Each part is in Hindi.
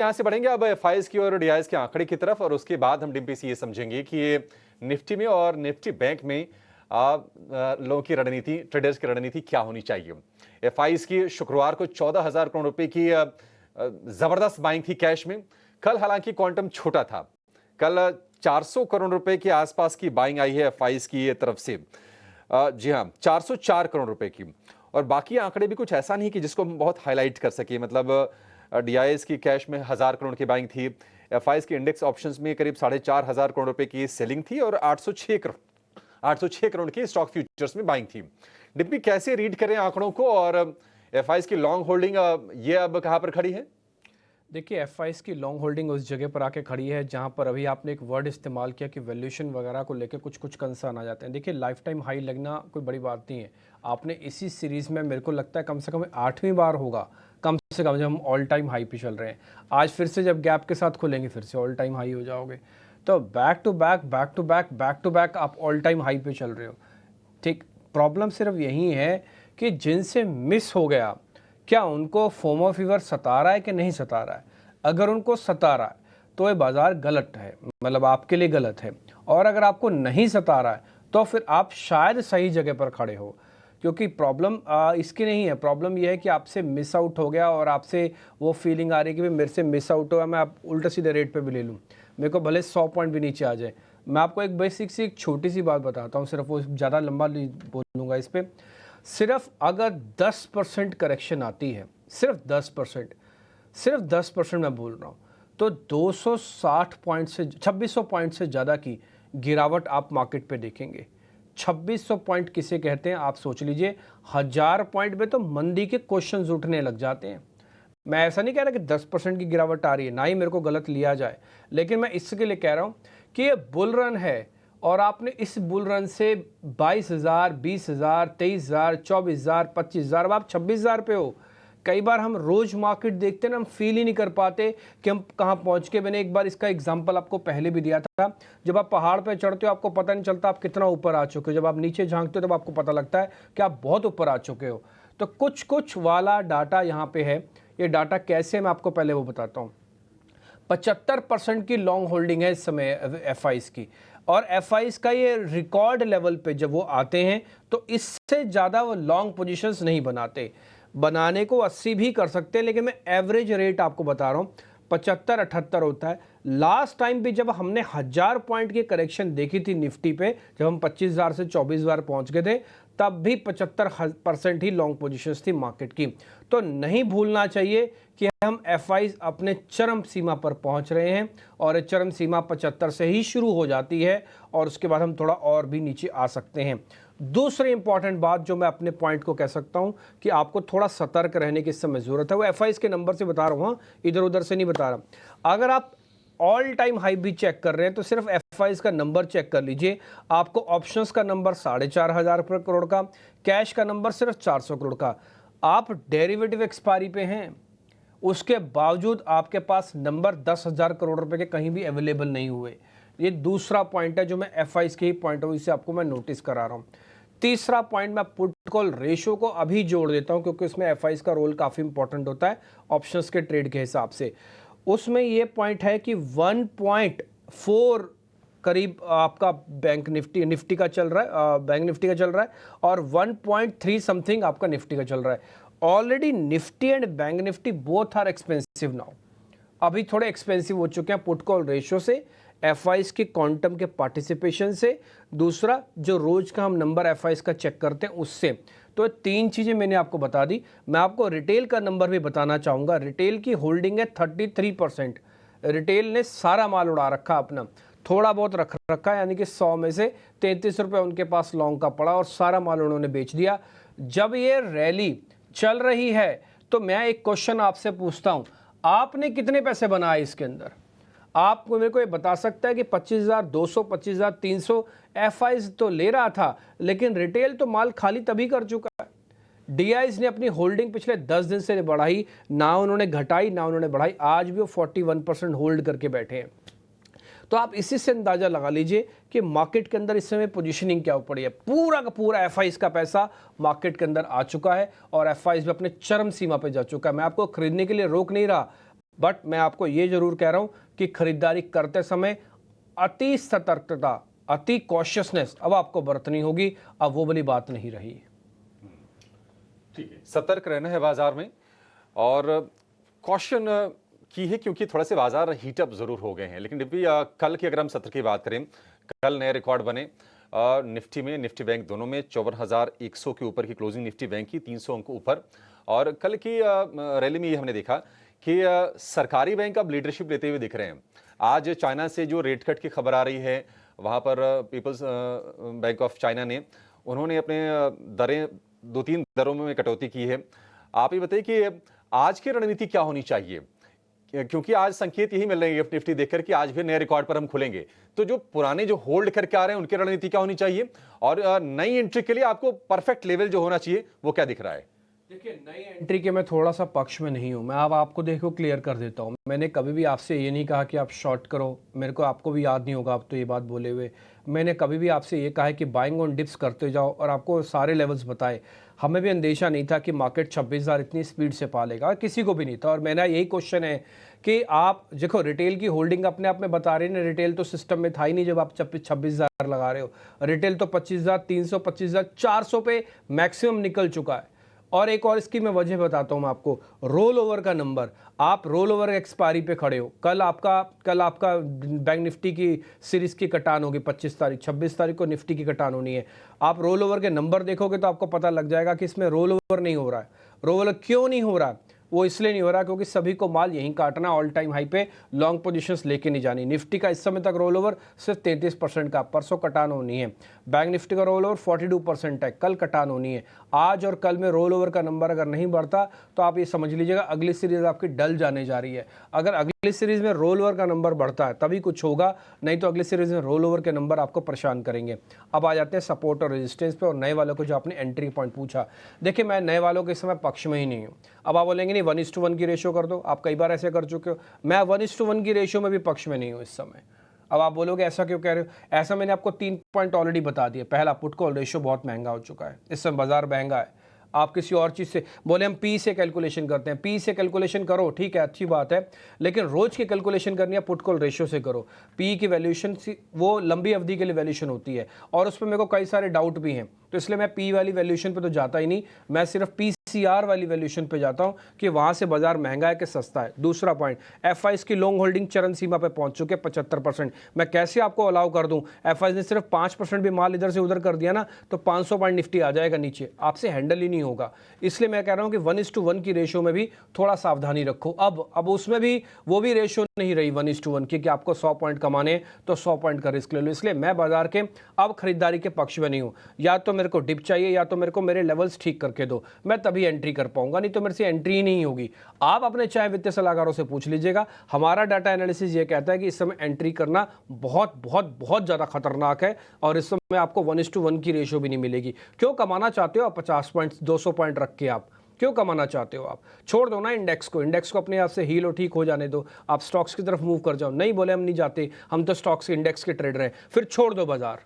यहाँ से बढ़ेंगे अब एफआईज की और डीआईज के आंकड़े की तरफ और उसके बाद हम डिम्पी से ये समझेंगे कि ये निफ्टी में और निफ्टी बैंक में लोगों की रणनीति, ट्रेडर्स की रणनीति क्या होनी चाहिए। एफआईज की शुक्रवार को 14,000 करोड़ रुपए की जबरदस्त बाइंग थी कैश में। कल हालांकि क्वांटम छोटा था। कल 400 करोड़ रुपए के आसपास की बाइंग आई है एफआईज की तरफ से। जी हाँ, 404 करोड़ रुपए की। और बाकी आंकड़े भी कुछ ऐसा नहीं कि जिसको हम बहुत हाईलाइट कर सके। मतलब डीआईएस की कैश में 1,000 करोड़ की बाइंग थी। एफआईएस की इंडेक्स ऑप्शंस में करीब 4,500 करोड़ रुपए की सेलिंग थी और 806 करोड़ की स्टॉक फ्यूचर्स में बाइंग थी। डिप्पी, कैसे रीड करें आंकड़ों को और एफआईएस की लॉन्ग होल्डिंग ये अब कहां पर खड़ी है? देखिए, एफआईज की लॉन्ग होल्डिंग उस जगह पर आके खड़ी है जहां पर अभी आपने एक वर्ड इस्तेमाल किया कि वैल्यूएशन वगैरह को लेकर कुछ कुछ कंसर्न आ जाते हैं। देखिए, लाइफ टाइम हाई लगना कोई बड़ी बात नहीं है। आपने इसी सीरीज़ में मेरे को लगता है कम से कम 8वीं बार होगा, कम से कम, जब हम ऑल टाइम हाई पे चल रहे हैं। आज फिर से जब गैप के साथ खुलेंगे फिर से ऑल टाइम हाई हो जाओगे। तो back to back back to back back to back आप ऑल टाइम हाई पे चल रहे हो। ठीक, प्रॉब्लम सिर्फ यही है कि जिनसे मिस हो गया, क्या उनको फोमो फीवर सता रहा है कि नहीं सता रहा है। अगर उनको सता रहा है तो ये बाज़ार गलत है, मतलब आपके लिए गलत है। और अगर आपको नहीं सता रहा है तो फिर आप शायद सही जगह पर खड़े हो। क्योंकि प्रॉब्लम इसकी नहीं है, प्रॉब्लम यह है कि आपसे मिस आउट हो गया और आपसे वो फीलिंग आ रही है कि भाई मेरे से मिस आउट हुआ, मैं आप उल्टे सीधे रेट पे भी ले लूँ, मेरे को भले 100 पॉइंट भी नीचे आ जाए। मैं आपको एक बेसिक सी एक छोटी सी बात बताता हूँ, सिर्फ वो ज़्यादा लंबा नहीं बोलूँगा इस पर। सिर्फ अगर 10% करेक्शन आती है, सिर्फ 10%, सिर्फ 10% मैं बोल रहा हूँ, तो 260 पॉइंट से 2600 पॉइंट से ज़्यादा की गिरावट आप मार्केट पे देखेंगे। 2600 पॉइंट किसे कहते हैं आप सोच लीजिए। 1000 पॉइंट में तो मंदी के क्वेश्चंस उठने लग जाते हैं। मैं ऐसा नहीं कह रहा कि 10% की गिरावट आ रही है, ना ही मेरे को गलत लिया जाए, लेकिन मैं इसके लिए कह रहा हूँ कि ये बुल रन है और आपने इस बुल रन से 22,000, 20,000, 23,000, 24,000, 25,000, अब आप 26,000 पे हो। कई बार हम रोज मार्केट देखते हैं ना, हम फील ही नहीं कर पाते कि हम कहाँ पहुँच के। मैंने एक बार इसका एग्जांपल आपको पहले भी दिया था। जब आप पहाड़ पे चढ़ते हो आपको पता नहीं चलता आप कितना ऊपर आ चुके हो, जब आप नीचे झांकते हो तब आपको पता लगता है कि आप बहुत ऊपर आ चुके हो। तो कुछ कुछ वाला डाटा यहाँ पे है। ये डाटा कैसे, मैं आपको पहले वो बताता हूँ। 75% की लॉन्ग होल्डिंग है इस समय एफआईज की, और एफआईज का ये रिकॉर्ड लेवल पे जब वो आते हैं तो इससे ज़्यादा वो लॉन्ग पोजीशंस नहीं बनाते। बनाने को 80 भी कर सकते हैं, लेकिन मैं एवरेज रेट आपको बता रहा हूँ 75-78 होता है। लास्ट टाइम भी जब हमने 1000 पॉइंट की करेक्शन देखी थी निफ्टी पे, जब हम 25,000 से 24,000 पहुंच गए थे, तब भी 75% ही लॉन्ग पोजीशंस थी मार्केट की। तो नहीं भूलना चाहिए कि हम एफआईज अपने चरम सीमा पर पहुंच रहे हैं और ये चरम सीमा 75 से ही शुरू हो जाती है और उसके बाद हम थोड़ा और भी नीचे आ सकते हैं। दूसरी इंपॉर्टेंट बात जो मैं अपने पॉइंट को कह सकता हूं कि आपको थोड़ा सतर्क रहने की इस समय जरूरत है, वो एफआईज के नंबर से बता रहा हूं, इधर उधर से नहीं बता रहा। अगर आप ऑल टाइम हाई भी चेक कर रहे हैं तो सिर्फ एफआईज का नंबर चेक कर लीजिए। आपको ऑप्शंस का नंबर 4,500 करोड़ का, कैश का नंबर सिर्फ 400 करोड़ का। आप डेरिवेटिव एक्सपायरी पे हैं, उसके बावजूद आपके पास नंबर 10,000 करोड़ रुपए के कहीं भी अवेलेबल नहीं हुए। ये दूसरा पॉइंट है जो मैं एफआईज के ही पॉइंट ऑफ व्यू से आपको मैं नोटिस करा रहा हूँ। तीसरा पॉइंट, मैं पुट कॉल रेशो को अभी जोड़ देता हूं क्योंकि उसमें एफआईज का रोल काफ़ी इंपॉर्टेंट होता है ऑप्शंस के ट्रेड के हिसाब से। उसमें ये पॉइंट है कि 1.4 करीब आपका बैंक निफ्टी का चल रहा है, बैंक निफ्टी का चल रहा है, और 1.3 समथिंग आपका निफ्टी का चल रहा है। Already Nifty and Bank Nifty both are expensive now, अभी थोड़े एक्सपेंसिव हो चुके हैं पुट कॉल रेशियो से, एफआईज के क्वांटम के पार्टिसिपेशन से, दूसरा जो रोज का हम नंबर एफआईज का चेक करते हैं उससे। तो तीन चीज़ें मैंने आपको बता दी। मैं आपको रिटेल का नंबर भी बताना चाहूँगा। रिटेल की होल्डिंग है 33%। रिटेल ने सारा माल उड़ा रखा अपना, थोड़ा बहुत रख रखा है, यानी कि 100 में से 33 रुपये उनके पास लॉन्ग का पड़ा और सारा माल उन्होंने बेच दिया। जब ये रैली चल रही है तो मैं एक क्वेश्चन आपसे पूछता हूँ, आपने कितने पैसे बनाए इसके अंदर? आपको मेरे को ये बता सकता है कि 25,200, 25,300 एफआईज तो ले रहा था, लेकिन रिटेल तो माल खाली तभी कर चुका है। डीआईज ने अपनी होल्डिंग पिछले 10 दिन से बढ़ाई ना, उन्होंने घटाई ना उन्होंने बढ़ाई, आज भी वो 41% होल्ड करके बैठे हैं। तो आप इसी से अंदाजा लगा लीजिए कि मार्केट के अंदर इस समय पोजीशनिंग क्या पड़ी है। पूरा का पूरा एफआईज का पैसा मार्केट के अंदर आ चुका है और एफआईज भी अपने चरम सीमा पे जा चुका है। मैं आपको खरीदने के लिए रोक नहीं रहा, बट मैं आपको ये जरूर कह रहा हूं कि खरीदारी करते समय अति सतर्कता, अति कॉशियसनेस अब आपको बरतनी होगी। अब वो वाली बात नहीं रही। ठीक है, सतर्क रहना है बाजार में और कॉशन की है, क्योंकि थोड़ा से बाजार हीटअप जरूर हो गए हैं। लेकिन भी कल की अगर हम सत्र की बात करें, कल नए रिकॉर्ड बने निफ्टी में, निफ्टी बैंक दोनों में 54,100 के ऊपर की क्लोजिंग निफ्टी बैंक की, 300 अंक ऊपर। और कल की रैली में ये हमने देखा कि सरकारी बैंक अब लीडरशिप लेते हुए दिख रहे हैं। आज चाइना से जो रेट कट की खबर आ रही है, वहां पर पीपल्स बैंक ऑफ चाइना ने उन्होंने अपने दरें 2-3 दरों में कटौती की है। आप ये बताइए कि आज की रणनीति क्या होनी चाहिए, क्योंकि आज संकेत यही मिल रहे हैं निफ्टी देखकर कि आज फिर नए रिकॉर्ड पर हम खुलेंगे। तो जो पुराने जो होल्ड करके आ रहे हैं उनकी रणनीति क्या होनी चाहिए, और नई एंट्री के लिए आपको परफेक्ट लेवल जो होना चाहिए वो क्या दिख रहा है? देखिए, नई एंट्री के मैं थोड़ा सा पक्ष में नहीं हूं। मैं अब आपको देखो क्लियर कर देता हूं। मैंने कभी भी आपसे ये नहीं कहा कि आप शॉर्ट करो। मेरे को आपको भी याद नहीं होगा अब तो ये बात बोले हुए। मैंने कभी भी आपसे ये कहा है कि बाइंग ऑन डिप्स करते जाओ और आपको सारे लेवल्स बताए। हमें भी अंदेशा नहीं था कि मार्केट 26,000 इतनी स्पीड से पालेगा, किसी को भी नहीं था। और मेरा यही क्वेश्चन है कि आप देखो रिटेल की होल्डिंग अपने आप में बता रहे हैं, रिटेल तो सिस्टम में था ही नहीं जब आप 26,000 लगा रहे हो। रिटेल तो 25,300, 25,400 पे मैक्सिमम निकल चुका है। और एक और इसकी मैं वजह बताता हूं मैं आपको, रोल ओवर का नंबर। आप रोल ओवर एक्सपायरी पे खड़े हो। कल आपका बैंक निफ्टी की सीरीज की कटान होगी 25 तारीख, 26 तारीख को निफ्टी की कटान होनी है। आप रोल ओवर के नंबर देखोगे तो आपको पता लग जाएगा कि इसमें रोल ओवर नहीं हो रहा है। रोल ओवर क्यों नहीं हो रहा है? वो इसलिए नहीं हो रहा क्योंकि सभी को माल यहीं काटना, ऑल टाइम हाई पे लॉन्ग पोजीशंस लेके नहीं जानी। निफ्टी का इस समय तक रोल ओवर सिर्फ 33% का, परसों कटान होनी है। बैंक निफ्टी का रोल ओवर 42% है, कल कटान होनी है। आज और कल में रोल ओवर का नंबर अगर नहीं बढ़ता तो आप ये समझ लीजिएगा अगली सीरीज आपकी डल जाने जा रही है। अगर अगली सीरीज में रोल ओवर का नंबर बढ़ता है तभी कुछ होगा, नहीं तो अगली सीरीज में रोल ओवर के नंबर आपको परेशान करेंगे। अब आ जाते हैं सपोर्ट और रेजिस्टेंस पे और नए वालों को जो आपने एंट्री पॉइंट पूछा। देखिए, मैं नए वालों के इस समय पक्ष में ही नहीं हूँ। अब आप बोलेंगे नहीं 1:1 की रेशियो कर दो, आप कई बार ऐसे कर चुके हो। मैं 1:1 की रेशियो में भी पक्ष में नहीं हूँ इस समय। अब आप बोलोगे ऐसा क्यों कह रहे हो? ऐसा मैंने आपको 3 पॉइंट ऑलरेडी बता दिए। पहला, पुट कॉल रेशियो बहुत महंगा हो चुका है, इस समय बाजार महंगा है। आप किसी और चीज़ से बोले हम पी से कैलकुलेशन करते हैं, पी से कैलकुलेशन करो, ठीक है, अच्छी बात है, लेकिन रोज की कैलकुलेशन करनी है पुट कॉल रेशियो से करो। पी की वैल्यूएशन वो लंबी अवधि के लिए वैल्यूएशन होती है और उस पर मेरे को कई सारे डाउट भी हैं, तो इसलिए मैं पी वाली वैल्यूएशन पे तो जाता ही नहीं। मैं सिर्फ पीसीआर वाली वैल्यूएशन पे जाता हूं कि वहां से बाजार महंगा है कि सस्ता है। दूसरा पॉइंट, एफआईज की लॉन्ग होल्डिंग चरम सीमा पे पहुंच चुके 75%। मैं कैसे आपको अलाउ कर दूं? एफआईज ने सिर्फ 5% भी माल इधर से उधर कर दिया ना तो 500 पॉइंट निफ्टी आ जाएगा नीचे, आपसे हैंडल ही नहीं होगा। इसलिए मैं कह रहा हूं कि 1:1 की रेशियो में भी थोड़ा सावधानी रखो। अब उसमें भी वो भी रेशियो नहीं रही 1:1 की कि आपको 100 पॉइंट कमाने तो 100 पॉइंट का रिस्क ले लो। इसलिए मैं बाजार के अब खरीदारी के पक्ष में नहीं हूं। या तो मेरे को डिप चाहिए या तो मेरे को मेरे लेवल्स ठीक करके दो, मैं तभी एंट्री कर पाऊंगा, नहीं तो मेरे से एंट्री ही नहीं होगी। आप अपने चाहे वित्तीय सलाहकारों से पूछ लीजिएगा, हमारा डाटा एनालिसिस ये कहता है कि इस समय एंट्री करना बहुत बहुत बहुत ज़्यादा खतरनाक है और इस समय आपको 1:1 की रेशियो भी नहीं मिलेगी। क्यों कमाना चाहते हो आप 50 पॉइंट 200 पॉइंट रख के? आप क्यों कमाना चाहते हो? आप छोड़ दो ना इंडेक्स को अपने आप से हील और ठीक हो जाने दो, आप स्टॉक्स की तरफ मूव कर जाओ। नहीं बोले हम नहीं जाते, हम तो स्टॉक्स के इंडेक्स के ट्रेडर हैं, फिर छोड़ दो बाजार,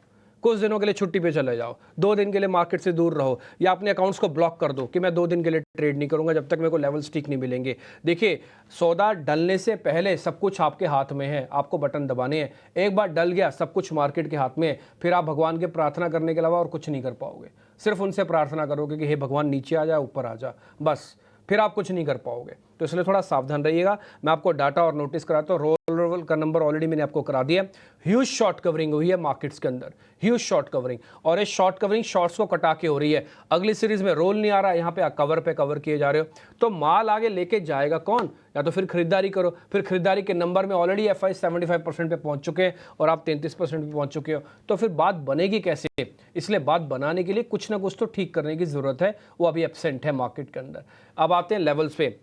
कुछ दिनों के लिए छुट्टी पे चले जाओ, 2 दिन के लिए मार्केट से दूर रहो, या अपने अकाउंट्स को ब्लॉक कर दो कि मैं 2 दिन के लिए ट्रेड नहीं करूंगा जब तक मेरे को लेवल्स ठीक नहीं मिलेंगे। देखिए, सौदा डलने से पहले सब कुछ आपके हाथ में है, आपको बटन दबाने हैं। एक बार डल गया सब कुछ मार्केट के हाथ में है, फिर आप भगवान के प्रार्थना करने के अलावा और कुछ नहीं कर पाओगे। सिर्फ उनसे प्रार्थना करोगे कि हे भगवान नीचे आ जा, ऊपर आ जा, बस, फिर आप कुछ नहीं कर पाओगे। तो इसलिए थोड़ा सावधान रहिएगा। मैं आपको डाटा और नोटिस कराता हूँ। रोल का नंबर ऑलरेडी मैंने आपको करा दिया। ह्यूज शॉर्ट कवरिंग हुई है मार्केट्स के अंदर, ह्यूज शॉर्ट कवरिंग, और ये शॉर्ट कवरिंग शॉर्ट्स को कटा के हो रही है। अगली सीरीज में रोल नहीं आ रहा, यहाँ पे कवर पे कवर किए जा रहे हो, तो माल आगे लेके जाएगा कौन? या तो फिर खरीदारी करो। फिर खरीदारी के नंबर में ऑलरेडी एफआई 75% पे पहुंच चुके हैं और आप 33% पे पहुंच चुके हो, तो फिर बात बनेगी कैसे? इसलिए बात बनाने के लिए कुछ ना कुछ तो ठीक करने की जरूरत है, वो अभी एब्सेंट है मार्केट के अंदर। अब आते हैं लेवल्स पे।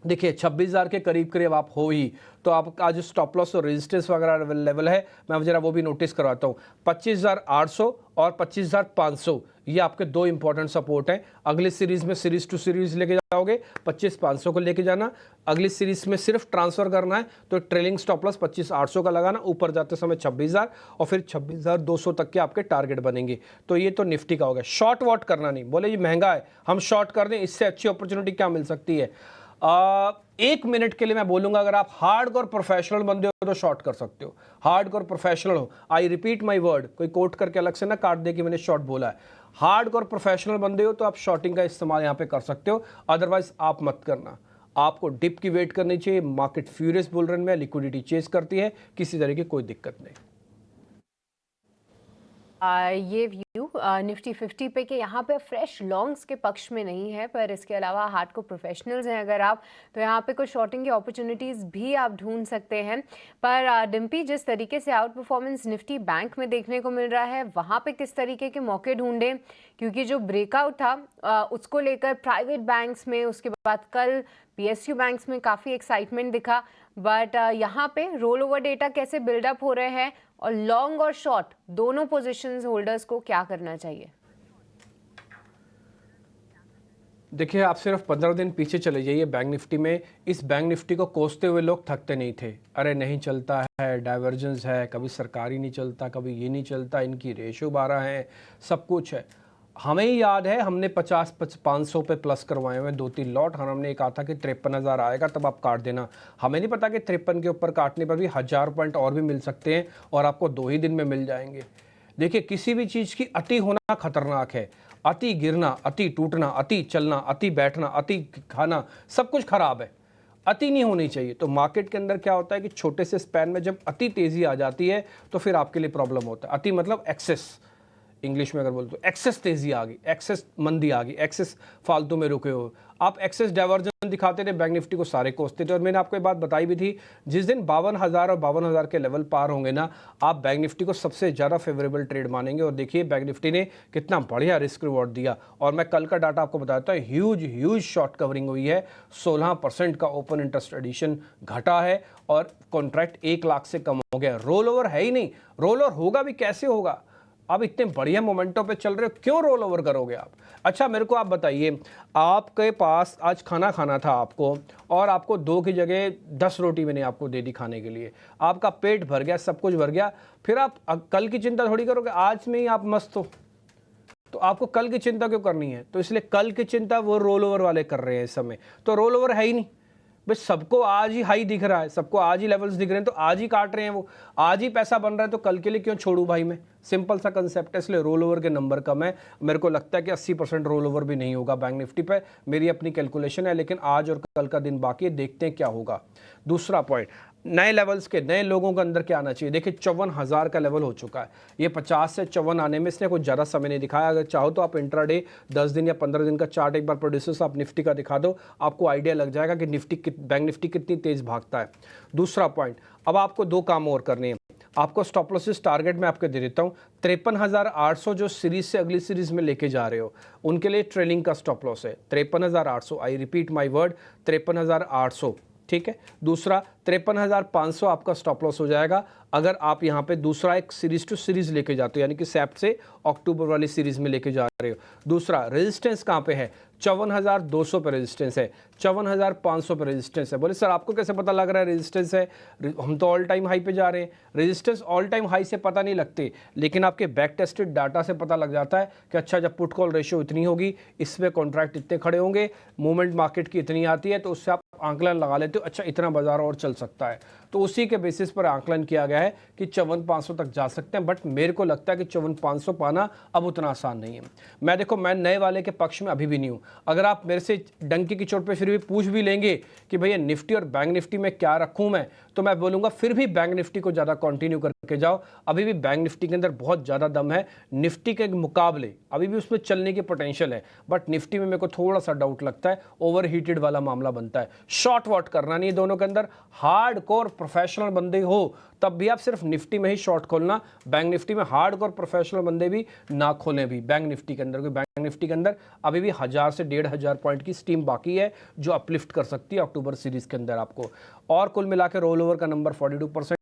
देखिए, 26,000 के करीब करीब आप हो ही, तो आपका जो स्टॉप लॉस और रेजिस्टेंस वगैरह लेवल है, मैं जरा वो भी नोटिस करवाता हूँ। 25,800 और 25,500 ये आपके 2 इंपॉर्टेंट सपोर्ट हैं। अगली सीरीज में सीरीज टू सीरीज लेके जाओगे, 25,500 को लेके जाना। अगली सीरीज में सिर्फ ट्रांसफर करना है तो ट्रेलिंग स्टॉप लॉस 25,800 का लगाना, ऊपर जाते समय 26,000 और फिर 26,200 तक के आपके टारगेट बनेंगे। तो ये तो निफ्टी का हो गया। शॉर्ट वॉट करना नहीं, बोले ये महंगा है हम शॉर्ट कर दें, इससे अच्छी अपॉर्चुनिटी क्या मिल सकती है? एक मिनट के लिए मैं बोलूंगा, अगर आप हार्ड और प्रोफेशनल बंदे हो तो शॉर्ट कर सकते हो, हार्ड और प्रोफेशनल हो। आई रिपीट माई वर्ड, कोई कोट करके अलग से ना काट दे कि मैंने शॉर्ट बोला है। हार्ड और प्रोफेशनल बंदे हो तो आप शॉर्टिंग का इस्तेमाल यहाँ पे कर सकते हो, अदरवाइज आप मत करना। आपको डिप की वेट करनी चाहिए। मार्केट फ्यूरियस बुल रन में लिक्विडिटी चेस करती है, किसी तरह की कोई दिक्कत नहीं। ये व्यू निफ्टी 50 पे कि यहाँ पे फ्रेश लॉन्ग्स के पक्ष में नहीं है, पर इसके अलावा हार्ड को प्रोफेशनल्स हैं अगर आप, तो यहाँ पे कुछ शॉर्टिंग की अपॉर्चुनिटीज़ भी आप ढूंढ सकते हैं। पर डिम्पी, जिस तरीके से आउट परफॉर्मेंस निफ्टी बैंक में देखने को मिल रहा है, वहाँ पे किस तरीके के मौके ढूंढें? क्योंकि जो ब्रेकआउट था उसको लेकर प्राइवेट बैंक्स में, उसके बाद कल PSU बैंक्स में काफ़ी एक्साइटमेंट दिखा, बट यहाँ पे रोल ओवर डेटा कैसे बिल्डअप हो रहे हैं और लॉन्ग और शॉर्ट दोनों पोजीशंस होल्डर्स को क्या करना चाहिए? देखिए, आप सिर्फ 15 दिन पीछे चले जाइए बैंक निफ्टी में। इस बैंक निफ्टी को कोसते हुए लोग थकते नहीं थे। अरे नहीं चलता है, डाइवर्जेंस है, कभी सरकारी नहीं चलता, कभी ये नहीं चलता, इनकी रेशो 12 है, सब कुछ है। हमें ही याद है, हमने 500 पे प्लस करवाए हुए 2-3 लॉट, और हमने कहा था कि 53,000 आएगा तब आप काट देना। हमें नहीं पता कि 53 के ऊपर काटने पर भी 1000 पॉइंट और भी मिल सकते हैं और आपको 2 ही दिन में मिल जाएंगे। देखिए, किसी भी चीज़ की अति होना खतरनाक है। अति गिरना, अति टूटना, अति चलना, अति बैठना, अति खाना, सब कुछ खराब है। अति नहीं होनी चाहिए। तो मार्केट के अंदर क्या होता है कि छोटे से स्पैन में जब अति तेज़ी आ जाती है तो फिर आपके लिए प्रॉब्लम होता है। अति मतलब एक्सेस, इंग्लिश में अगर बोल तो एक्सेस तेजी आ गई, एक्सेस मंदी आ गई, एक्सेस फालतू में रुके हो आप, एक्सेस डाइवर्जन दिखाते थे बैंक निफ्टी को, सारे कोसते थे। और मैंने आपको ये बात बताई भी थी, जिस दिन 52,000 और 52,000 के लेवल पार होंगे ना, आप बैंक निफ्टी को सबसे ज़्यादा फेवरेबल ट्रेड मानेंगे। और देखिए बैंक निफ्टी ने कितना बढ़िया रिस्क रिवॉर्ड दिया। और मैं कल का डाटा आपको बताता हूँ, ह्यूज शॉर्ट कवरिंग हुई है, 16% का ओपन इंटरेस्ट एडिशन घटा है और कॉन्ट्रैक्ट 1 लाख से कम हो गया। रोल ओवर है ही नहीं, रोल ओवर होगा भी कैसे होगा? अब इतने बढ़िया मोमेंटों पे चल रहे हो, क्यों रोल ओवर करोगे आप? अच्छा, मेरे को आप बताइए, आपके पास आज खाना खाना था आपको, और आपको 2 की जगह 10 रोटी मैंने आपको दे दी खाने के लिए, आपका पेट भर गया, सब कुछ भर गया, फिर आप कल की चिंता थोड़ी करोगे, आज में ही आप मस्त हो, तो आपको कल की चिंता क्यों करनी है? तो इसलिए कल की चिंता वो रोल ओवर वाले कर रहे हैं इस समय। तो रोल ओवर है ही नहीं भाई, सबको आज ही हाई दिख रहा है, सबको आज ही लेवल्स दिख रहे हैं, तो आज ही काट रहे हैं, वो आज ही पैसा बन रहा है, तो कल के लिए क्यों छोड़ूं भाई मैं? सिंपल सा कंसेप्ट है। इसलिए रोल ओवर के नंबर कम है। मेरे को लगता है कि 80% रोल ओवर भी नहीं होगा बैंक निफ्टी पे, मेरी अपनी कैलकुलेशन है, लेकिन आज और कल का दिन बाकी है, देखते हैं क्या होगा। दूसरा पॉइंट, नए लेवल्स के नए लोगों के अंदर क्या आना चाहिए? देखिए 54,000 का लेवल हो चुका है, ये 50 से 54 आने में इसने कुछ ज़्यादा समय नहीं दिखाया। अगर चाहो तो आप इंट्राडे 10 दिन या 15 दिन का चार्ट एक बार प्रोड्यूसर्स आप निफ्टी का दिखा दो, आपको आइडिया लग जाएगा कि बैंक निफ्टी कितनी तेज़ भागता है। दूसरा पॉइंट, अब आपको 2 काम और करने हैं। आपको स्टॉप लॉसेस टारगेट मैं आपको दे देता हूँ। 53,800 जो सीरीज से अगली सीरीज में लेके जा रहे हो, उनके लिए ट्रेलिंग का स्टॉप लॉस है 53,800। आई रिपीट माई वर्ड, 53,800, ठीक है। दूसरा 53,500 आपका स्टॉप लॉस हो जाएगा अगर आप यहाँ पे दूसरा एक सीरीज टू सीरीज लेके जाते हो, यानी कि सेप्ट से अक्टूबर वाली सीरीज में लेके जा रहे हो। दूसरा रेजिस्टेंस कहाँ पे है? 54,200 पे रेजिस्टेंस है, 54,500 पे रेजिस्टेंस है। बोले सर आपको कैसे पता लग रहा है रेजिस्टेंस है? हम तो ऑल टाइम हाई पे जा रहे हैं। रेजिस्टेंस ऑल टाइम हाई से पता नहीं लगते, लेकिन आपके बैक टेस्टेड डाटा से पता लग जाता है कि अच्छा जब पुट कॉल रेशियो इतनी होगी, इसमें कॉन्ट्रैक्ट इतने खड़े होंगे, मूवमेंट मार्केट की इतनी आती है, तो उससे आप आंकलन लगा लेते हो, अच्छा इतना बाजार और चल सकता है। तो उसी के बेसिस पर आंकलन किया गया है कि 54,500 तक जा सकते हैं। बट मेरे को लगता है कि 54,500 पाना अब उतना आसान नहीं है। मैं नए वाले के पक्ष में अभी भी नहीं हूँ। अगर आप मेरे से डंकी की चोट पे फिर भी पूछ भी लेंगे कि भैया निफ्टी और बैंक निफ्टी में क्या रखूँ मैं, तो मैं बोलूँगा फिर भी बैंक निफ्टी को ज़्यादा कंटिन्यू करके जाओ। अभी भी बैंक निफ्टी के अंदर बहुत ज़्यादा दम है, निफ्टी के मुकाबले अभी भी उसमें चलने की पोटेंशियल है। बट निफ्टी में मेरे को थोड़ा सा डाउट लगता है, ओवर हीटेड वाला मामला बनता है। शॉर्ट वॉट करना नहीं है दोनों के अंदर। हार्ड कोर प्रोफेशनल बंदे हो तब भी आप सिर्फ निफ्टी में ही शॉर्ट खोलना, बैंक निफ्टी में हार्ड कोर प्रोफेशनल बंदे भी ना खोलें भी बैंक निफ्टी के अंदर, क्योंकि बैंक निफ्टी के अंदर अभी भी 1000 से 1,500 पॉइंट की स्टीम बाकी है जो अपलिफ्ट कर सकती है अक्टूबर सीरीज के अंदर आपको। और कुल मिला के रोल ओवर का नंबर 42%।